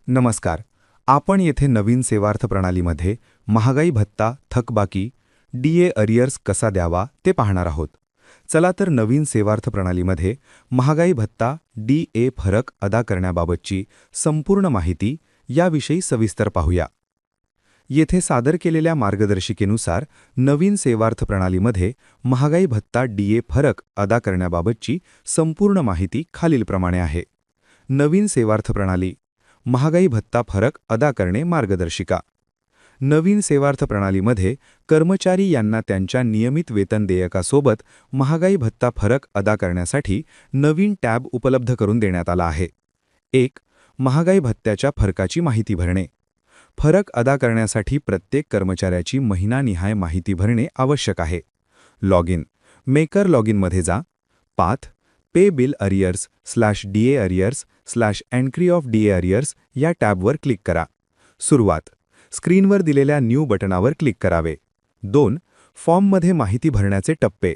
नमस्कार. आपण येथे नवीन सेवार्थ प्रणालीमध्ये महागाई भत्ता, थकबाकी, डीए अरियर्स कसा द्यावा ते पाहणार आहोत. चला तर नवीन सेवार्थ प्रणालीमध्ये महागाई भत्ता, डीए फरक अदा करण्याबाबतची संपूर्ण माहिती याविषयी सविस्तर पाहूया. येथे सादर केलेल्या मार्गदर्शिकेनुसार नवीन सेवार्थ प्रणालीमध्ये महागाई भत्ता डीए फरक अदा करण्याबाबतची संपूर्ण माहिती खालीलप्रमाणे आहे. नवीन सेवार्थ प्रणाली, महागाई भत्ता फरक अदा करणे मार्गदर्शिका. नवीन सेवार्थ प्रणालीमध्ये कर्मचारी यांना त्यांच्या नियमित वेतन देयकासोबत महागाई भत्ता फरक अदा करण्यासाठी नवीन टॅब उपलब्ध करून देण्यात आला आहे. 1. महागाई भत्त्याच्या फरकाची माहिती भरणे. फरक अदा करण्यासाठी प्रत्येक कर्मचाऱ्याची महिनानिहाय माहिती भरणे आवश्यक आहे. Log in. मेकर लॉग इनमध्ये जा. Path pay bill arrears DA arrears entry of DA arrears या टॅबवर क्लिक करा. सुरुवात. स्क्रीनवर दिलेल्या न्यू बटनावर क्लिक करावे. 2. फॉर्ममध्ये माहिती भरण्याचे टप्पे.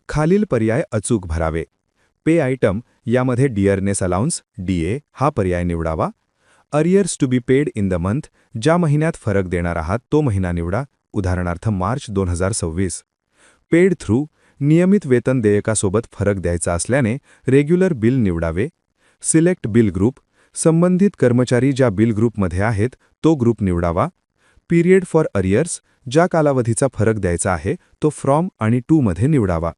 खालील पर्याय अचूक भरावे. पे आयटम यामध्ये डिअरनेस अलाउन्स डीए हा पर्याय निवडावा. Arrears to be paid in the month ज्या महिन्यात फरक देणार आहात तो महिना निवडा, उदाहरणार्थ मार्च 2026. पेड थ्रू नियमित वेतन देयकासोबत फरक द्यायचा असल्याने रेग्युलर बिल निवडावे. सिलेक्ट बिल ग्रुप संबंधित कर्मचारी ज्या बिल ग्रुपमध्ये आहेत तो ग्रुप निवडावा. पिरियड फॉर अरियर्स ज्या कालावधीचा फरक द्यायचा आहे तो फ्रॉम आणि टू मध्ये निवडावा.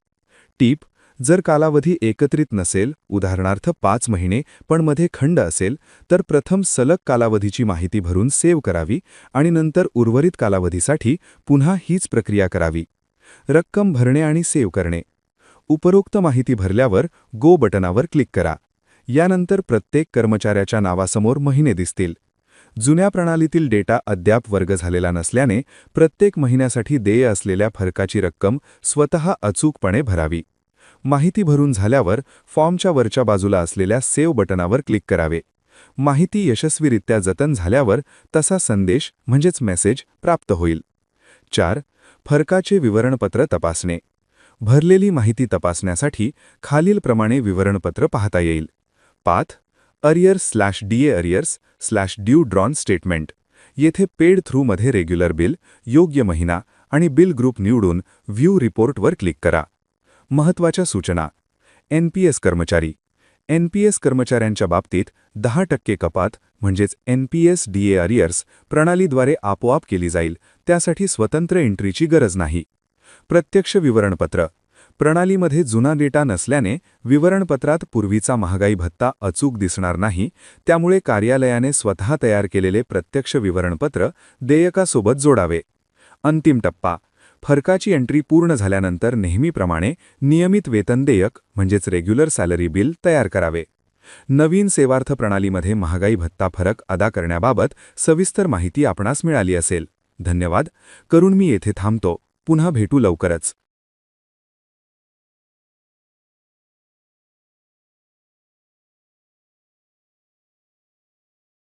टीप जर कालावधी एकत्रित नसेल, उदाहरणार्थ 5 महिने पण मध्ये खंड असेल, तर प्रथम सलग कालावधीची माहिती भरून सेव्ह करावी आणि नंतर उर्वरित कालावधीसाठी पुन्हा हीच प्रक्रिया करावी. रक्कम भरणे आणि सेव्ह करणे. उपरोक्त माहिती भरल्यावर गो बटनावर क्लिक करा. यानंतर प्रत्येक कर्मचाऱ्याच्या नावासमोर महिने दिसतील. जुन्या प्रणालीतील डेटा अद्याप वर्ग झालेला नसल्याने प्रत्येक महिन्यासाठी देय असलेल्या फरकाची रक्कम स्वतः अचूकपणे भरावी. माहिती भरून झाल्यावर फॉर्मच्या वरच्या बाजूला असलेल्या सेव्ह बटनावर क्लिक करावे. माहिती यशस्वीरित्या जतन झाल्यावर तसा संदेश म्हणजेच मेसेज प्राप्त होईल. 4. फरकाचे विवरणपत्र तपासणे. भरलेली माहिती तपासण्यासाठी खालीलप्रमाणे विवरणपत्र पाहता येईल. Path arrears DA arrears due drawn statement. येथे पेड थ्रूमध्ये रेग्युलर बिल, योग्य महिना आणि बिल ग्रुप निवडून व्ह्यू रिपोर्टवर क्लिक करा. महत्त्वाच्या सूचना. एनपीएस कर्मचारी. एनपीएस कर्मचाऱ्यांच्या बाबतीत 10% कपात म्हणजेच एनपीएस डीए अरियर्स प्रणालीद्वारे आपोआप केली जाईल, त्यासाठी स्वतंत्र एंट्रीची गरज नाही. प्रत्यक्ष विवरणपत्र. प्रणालीमध्ये जुना डेटा नसल्याने विवरणपत्रात पूर्वीचा महागाई भत्ता अचूक दिसणार नाही, त्यामुळे कार्यालयाने स्वतः तयार केलेले प्रत्यक्ष विवरणपत्र देयकासोबत जोडावे. अंतिम टप्पा. फरकाची एंट्री पूर्ण झाल्यानंतर नेहमीप्रमाणे नियमित वेतन देयक म्हणजेच रेग्युलर सॅलरी बिल तयार करावे. नवीन सेवार्थ प्रणालीमध्ये महागाई भत्ता फरक अदा करण्याबाबत सविस्तर माहिती आपणास मिळाली असेल. धन्यवाद. करून मी येथे थांबतो. पुन्हा भेटू लवकरच.